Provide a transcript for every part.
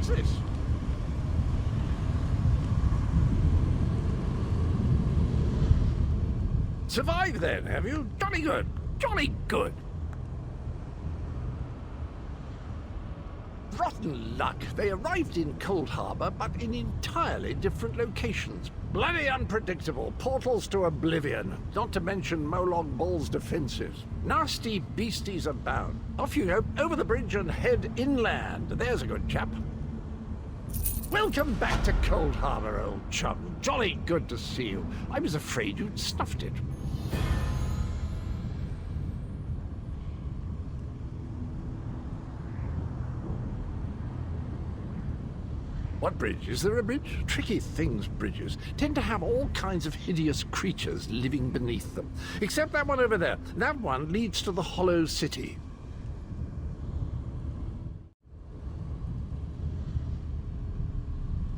What's this? Survived then, have you? Jolly good. Jolly good. Rotten luck. They arrived in Cold Harbor, but in entirely different locations. Bloody unpredictable. Portals to oblivion. Not to mention Molog Ball's defenses. Nasty beasties abound. Off you go, over the bridge and head inland. There's a good chap. Welcome back to Cold Harbor, old chum. Jolly good to see you. I was afraid you'd snuffed it. What bridge? Is there a bridge? Tricky things, bridges. Tend to have all kinds of hideous creatures living beneath them. Except that one over there. That one leads to the Hollow City.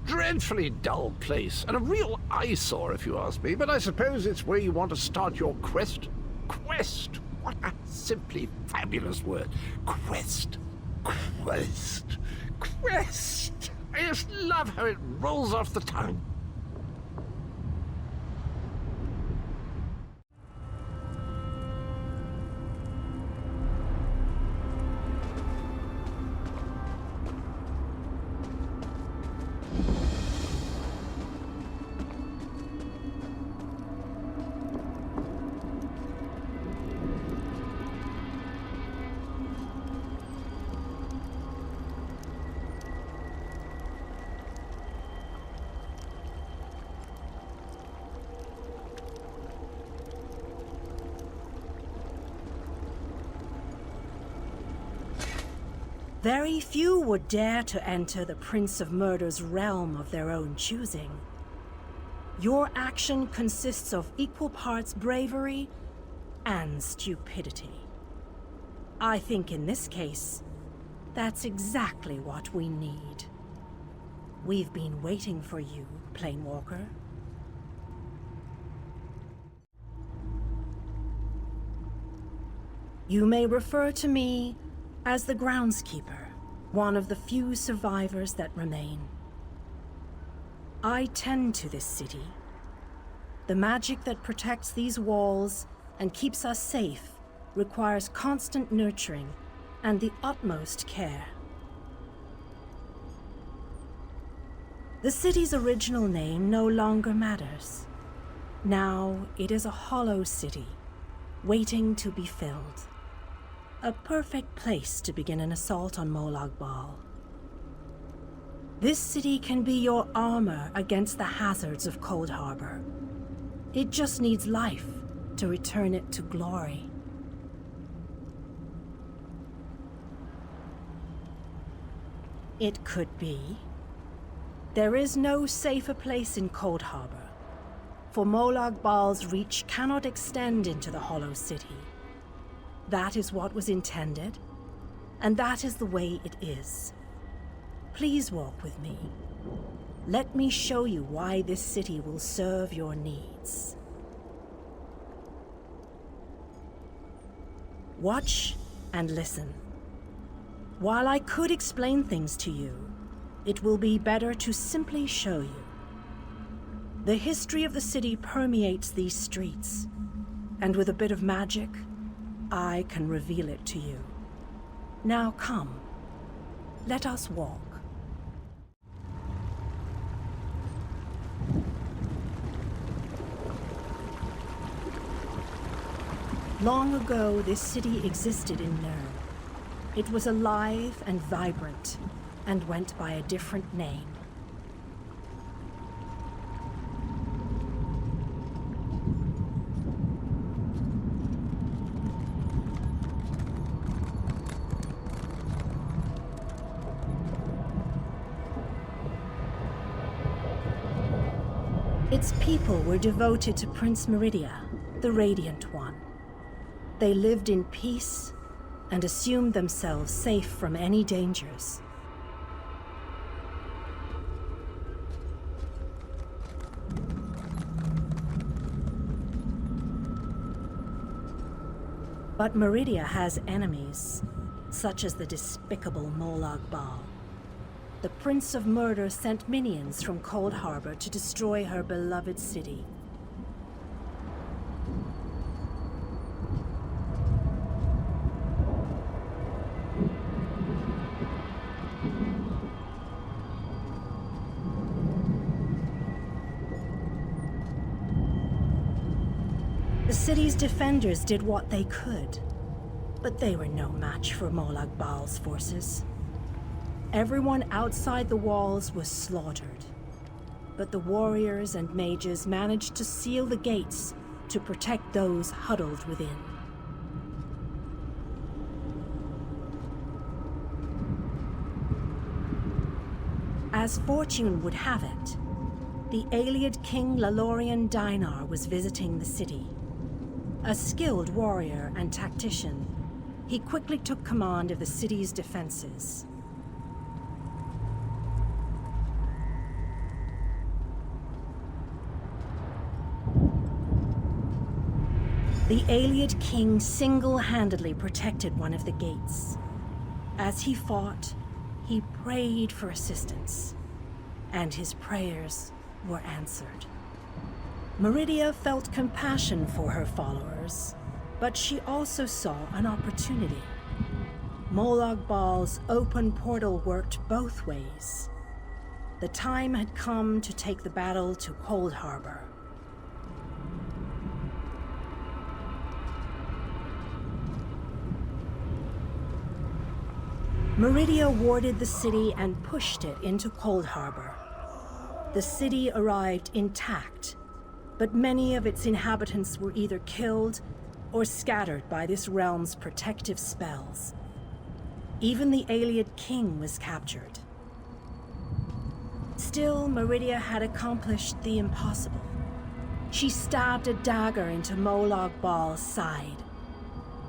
Dreadfully dull place, and a real eyesore if you ask me, but I suppose it's where you want to start your quest. Quest! What a simply fabulous word. Quest. Quest. Quest! I just love how it rolls off the tongue. Very few would dare to enter the Prince of Murder's realm of their own choosing. Your action consists of equal parts bravery and stupidity. I think in this case, that's exactly what we need. We've been waiting for you, Planewalker. You may refer to me as the groundskeeper, one of the few survivors that remain. I tend to this city. The magic that protects these walls and keeps us safe requires constant nurturing and the utmost care. The city's original name no longer matters. Now it is a hollow city, waiting to be filled. A perfect place to begin an assault on Molag Bal. This city can be your armor against the hazards of Cold Harbor. It just needs life to return it to glory. It could be. There is no safer place in Cold Harbor, for Molag Bal's reach cannot extend into the Hollow City. That is what was intended, and that is the way it is. Please walk with me. Let me show you why this city will serve your needs. Watch and listen. While I could explain things to you, it will be better to simply show you. The history of the city permeates these streets, and with a bit of magic, I can reveal it to you. Now come, let us walk. Long ago, this city existed in Nern. It was alive and vibrant, and went by a different name. Its people were devoted to Prince Meridia, the Radiant One. They lived in peace and assumed themselves safe from any dangers. But Meridia has enemies, such as the despicable Molag Bal. the Prince of Murder sent minions from Cold Harbor to destroy her beloved city. The city's defenders did what they could, but they were no match for Molag Bal's forces. Everyone outside the walls was slaughtered, but the warriors and mages managed to seal the gates to protect those huddled within. As fortune would have it, the Ayleid King Lalorian Dainar was visiting the city. A skilled warrior and tactician, he quickly took command of the city's defenses. The Ayleid King single-handedly protected one of the gates. As he fought, he prayed for assistance, and his prayers were answered. Meridia felt compassion for her followers, but she also saw an opportunity. Molag Bal's open portal worked both ways. The time had come to take the battle to Cold Harbor. Meridia warded the city and pushed it into Cold Harbor. The city arrived intact, but many of its inhabitants were either killed or scattered by this realm's protective spells. Even the Ayleid King was captured. Still, Meridia had accomplished the impossible. She stabbed a dagger into Molag Bal's side.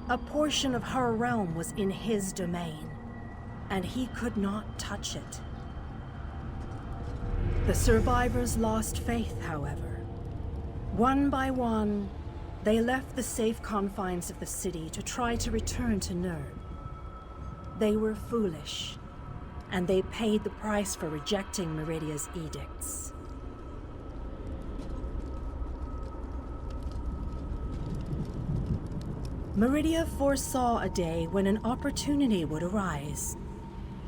A portion of her realm was in his domain, and he could not touch it. The survivors lost faith, however. One by one, they left the safe confines of the city to try to return to Nirn. They were foolish, and they paid the price for rejecting Meridia's edicts. Meridia foresaw a day when an opportunity would arise.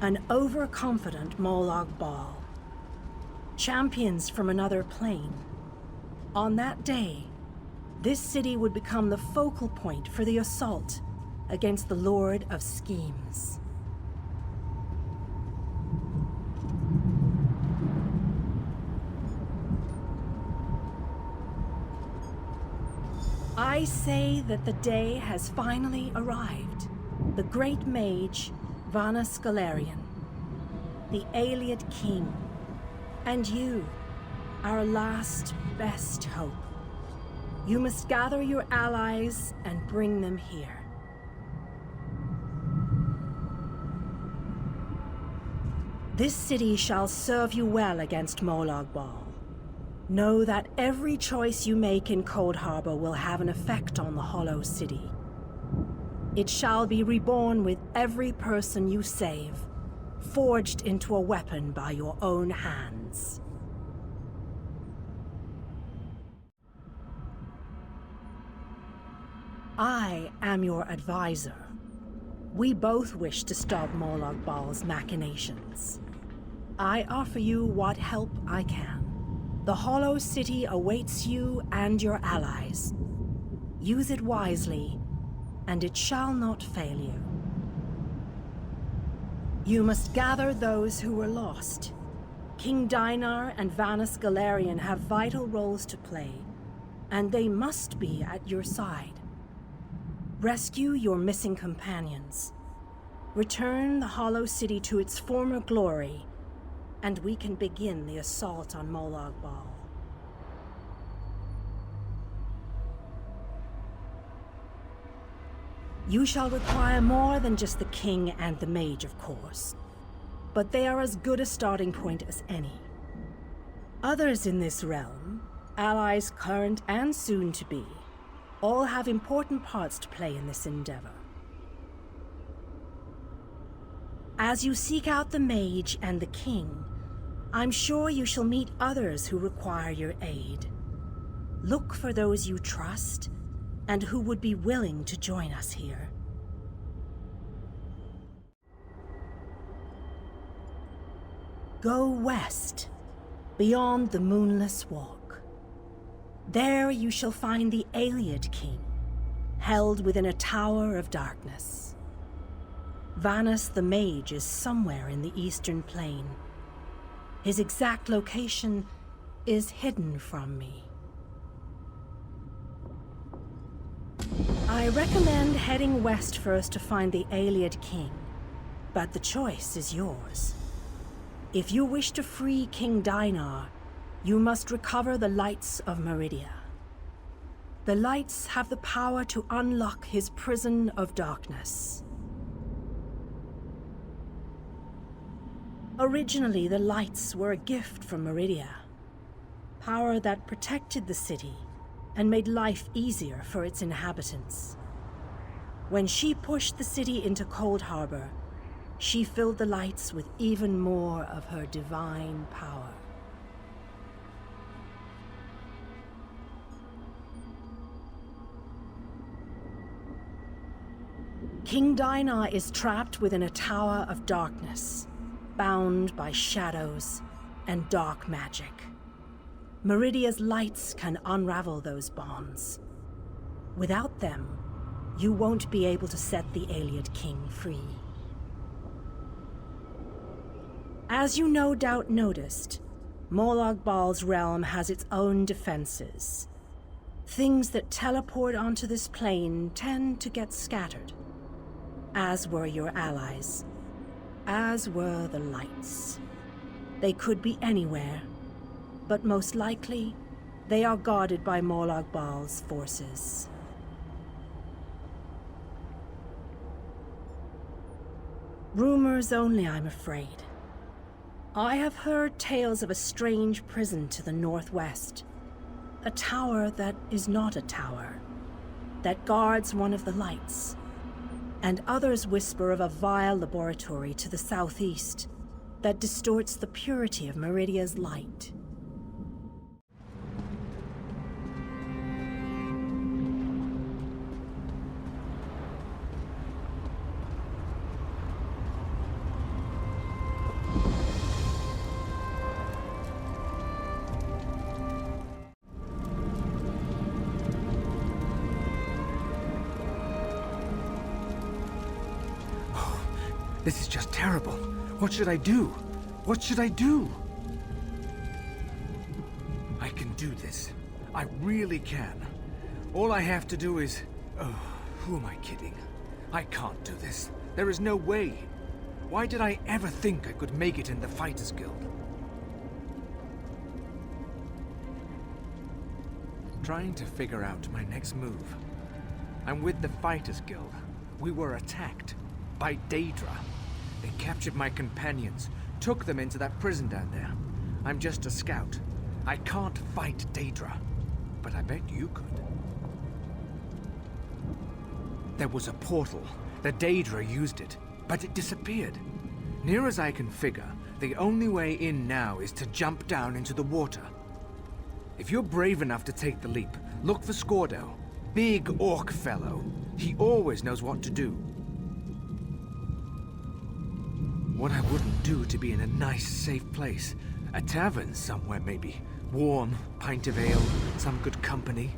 An overconfident Molag Bal. Champions from another plane. On that day, this city would become the focal point for the assault against the Lord of Schemes. I say that the day has finally arrived. The great mage, Vana Scalarian, the Ayleid King, and you, our last best hope. You must gather your allies and bring them here. This city shall serve you well against Molag Bal. Know that every choice you make in Cold Harbor will have an effect on the Hollow City. It shall be reborn with every person you save, forged into a weapon by your own hands. I am your advisor. We both wish to stop Molag Bal's machinations. I offer you what help I can. The Hollow City awaits you and your allies. Use it wisely, and it shall not fail you. You must gather those who were lost. King Dainar and Vana Scalarian have vital roles to play, and they must be at your side. Rescue your missing companions. Return the Hollow City to its former glory, and we can begin the assault on Molag Bal. You shall require more than just the king and the mage, of course, but they are as good a starting point as any. Others in this realm, allies current and soon to be, all have important parts to play in this endeavor. As you seek out the mage and the king, I'm sure you shall meet others who require your aid. Look for those you trust and who would be willing to join us here. Go west, beyond the Moonless Walk. There you shall find the Ayleid King, held within a tower of darkness. Vanus the Mage is somewhere in the Eastern Plain. His exact location is hidden from me. I recommend heading west first to find the Ayleid King, but the choice is yours. If you wish to free King Dinar, you must recover the lights of Meridia. The lights have the power to unlock his prison of darkness. Originally, the lights were a gift from Meridia, power that protected the city and made life easier for its inhabitants. When she pushed the city into Cold Harbor, she filled the lights with even more of her divine power. King Dinar is trapped within a tower of darkness, bound by shadows and dark magic. Meridia's lights can unravel those bonds. Without them, you won't be able to set the Ayleid King free. As you no doubt noticed, Molag Bal's realm has its own defenses. Things that teleport onto this plane tend to get scattered, as were your allies, as were the lights. They could be anywhere, but most likely, they are guarded by Molag Bal's forces. Rumors only, I'm afraid. I have heard tales of a strange prison to the northwest. A tower that is not a tower, that guards one of the lights. And others whisper of a vile laboratory to the southeast that distorts the purity of Meridia's light. This is just terrible. What should I do? What should I do? I can do this. I really can. All I have to do is... Oh, who am I kidding? I can't do this. There is no way. Why did I ever think I could make it in the Fighters Guild? Trying to figure out my next move. I'm with the Fighters Guild. We were attacked by Daedra. They captured my companions, took them into that prison down there. I'm just a scout. I can't fight Daedra, but I bet you could. There was a portal. The Daedra used it, but it disappeared. Near as I can figure, the only way in now is to jump down into the water. If you're brave enough to take the leap, look for Skordo. Big orc fellow. He always knows what to do. What I wouldn't do to be in a nice, safe place. A tavern somewhere, maybe. Warm, pint of ale, some good company.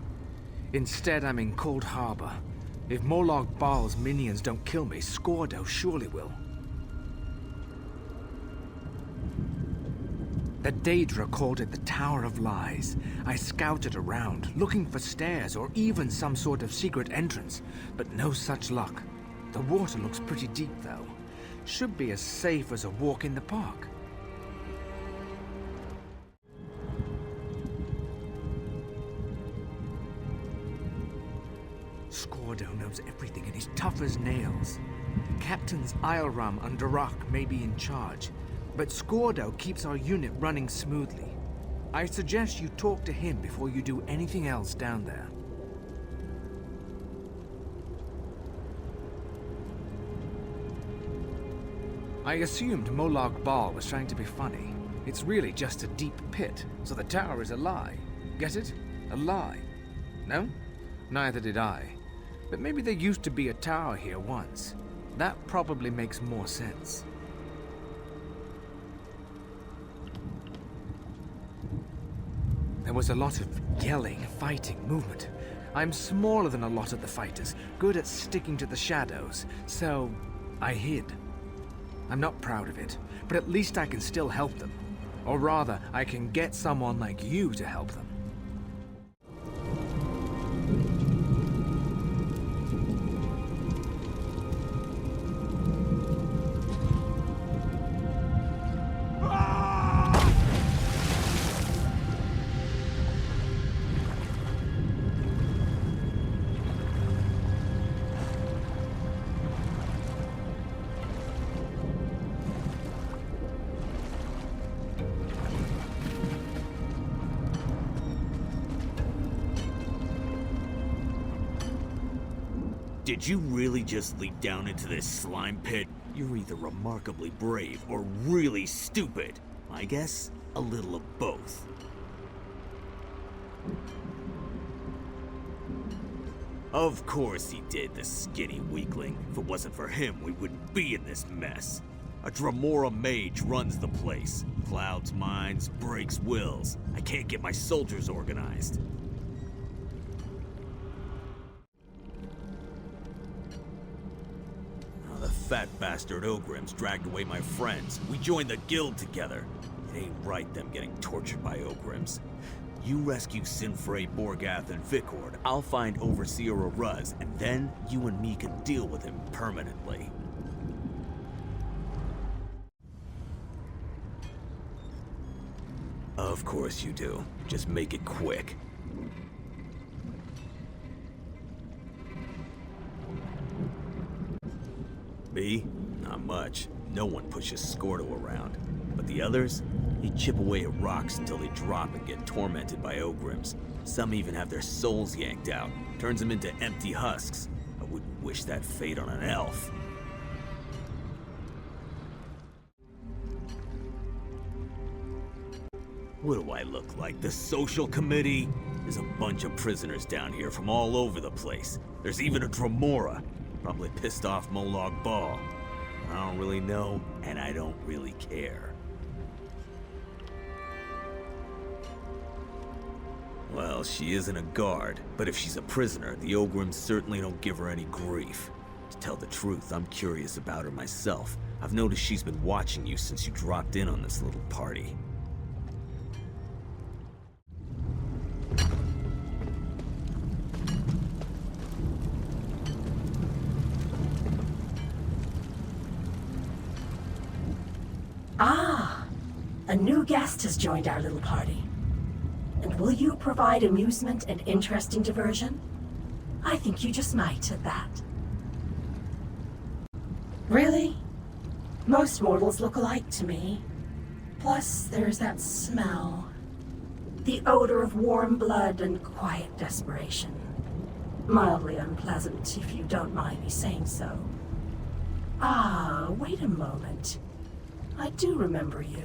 Instead, I'm in Cold Harbor. If Molag Bal's minions don't kill me, Skordo surely will. The Daedra called it the Tower of Lies. I scouted around, looking for stairs or even some sort of secret entrance, but no such luck. The water looks pretty deep, though. Should be as safe as a walk in the park. Skordo knows everything and he's tough as nails. Captains Ilram and Darak may be in charge, but Skordo keeps our unit running smoothly. I suggest you talk to him before you do anything else down there. I assumed Molag Bal was trying to be funny. It's really just a deep pit, so the tower is a lie. Get it? A lie. No? Neither did I. But maybe there used to be a tower here once. That probably makes more sense. There was a lot of yelling, fighting, movement. I'm smaller than a lot of the fighters, good at sticking to the shadows, so I hid. I'm not proud of it, but at least I can still help them. Or rather, I can get someone like you to help them. Did you really just leap down into this slime pit? You're either remarkably brave or really stupid. I guess a little of both. Of course he did, the skinny weakling. If it wasn't for him, we wouldn't be in this mess. A Dremora mage runs the place. Clouds minds, breaks wills. I can't get my soldiers organized. The fat bastard Ogrims dragged away my friends. We joined the guild together. It ain't right them getting tortured by Ogrims. You rescue Sinfrey, Borgath, and Vikord. I'll find Overseer Aruz, and then you and me can deal with him permanently. Of course you do. Just make it quick. Me? Not much. No one pushes Scordo around. But the others? They chip away at rocks until they drop and get tormented by Ogrims. Some even have their souls yanked out. Turns them into empty husks. I wouldn't wish that fate on an elf. What do I look like? The social committee? There's a bunch of prisoners down here from all over the place. There's even a Dremora. Probably pissed off Molag Bal. I don't really know, and I don't really care. Well, she isn't a guard, but if she's a prisoner, the Ogrims certainly don't give her any grief. To tell the truth, I'm curious about her myself. I've noticed she's been watching you since you dropped in on this little party. Ah, a new guest has joined our little party. And will you provide amusement and interesting diversion? I think you just might at that. Really? Most mortals look alike to me. Plus, there's that smell. The odor of warm blood and quiet desperation. Mildly unpleasant, if you don't mind me saying so. Ah, wait a moment. I do remember you.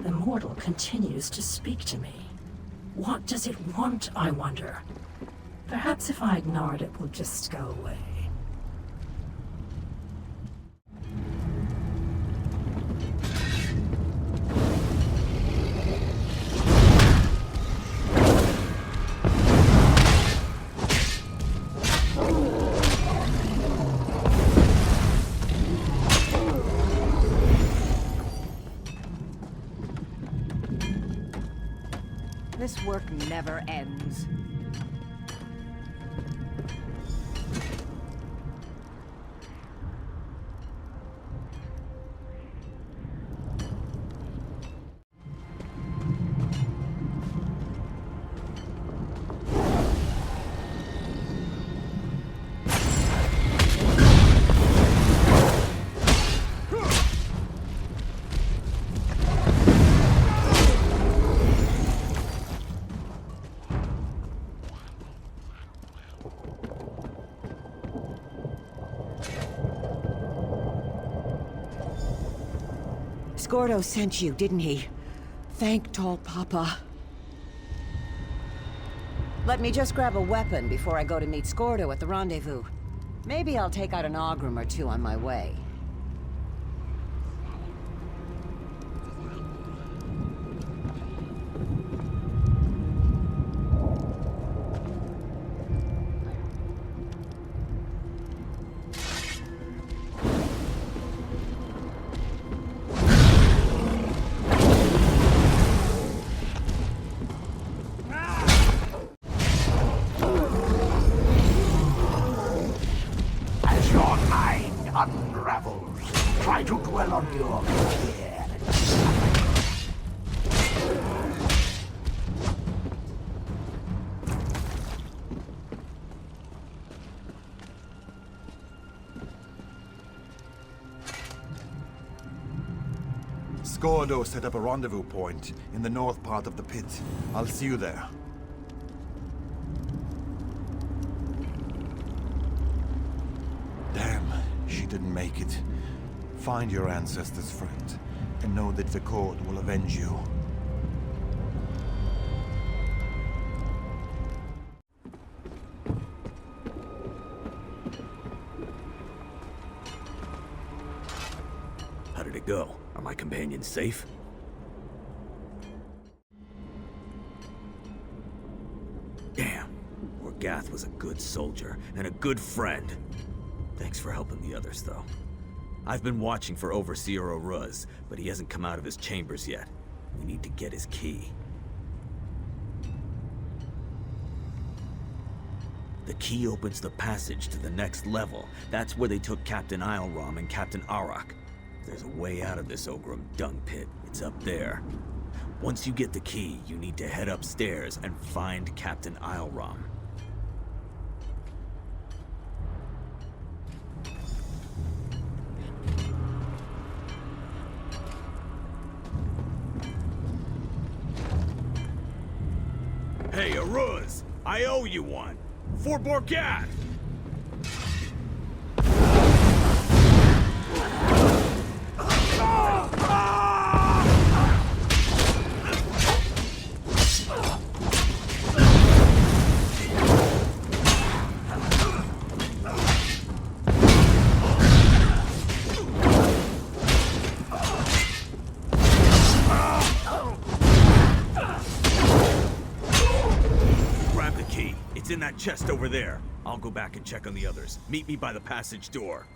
The mortal continues to speak to me. What does it want, I wonder? Perhaps if I ignore it, it will just go away. This work never ends. Scordo sent you, didn't he? Thank Tall Papa. Let me just grab a weapon before I go to meet Scordo at the rendezvous. Maybe I'll take out an Ogrim or two on my way. As your mind unravels, try to dwell on your fear. Scordo set up a rendezvous point in the north part of the pit. I'll see you there. Damn, she didn't make it. Find your ancestors, friend, and know that the Court will avenge you. How did it go? Are my companions safe? Damn, Orgath was a good soldier and a good friend. Thanks for helping the others, though. I've been watching for Overseer Oruz, but he hasn't come out of his chambers yet. We need to get his key. The key opens the passage to the next level. That's where they took Captain Isleram and Captain Arak. There's a way out of this Ogrim dung pit. It's up there. Once you get the key, you need to head upstairs and find Captain Isleram. Hey, Oruz! I owe you one! For Borgath! Grab the key. It's in that chest over there. I'll go back and check on the others. Meet me by the passage door.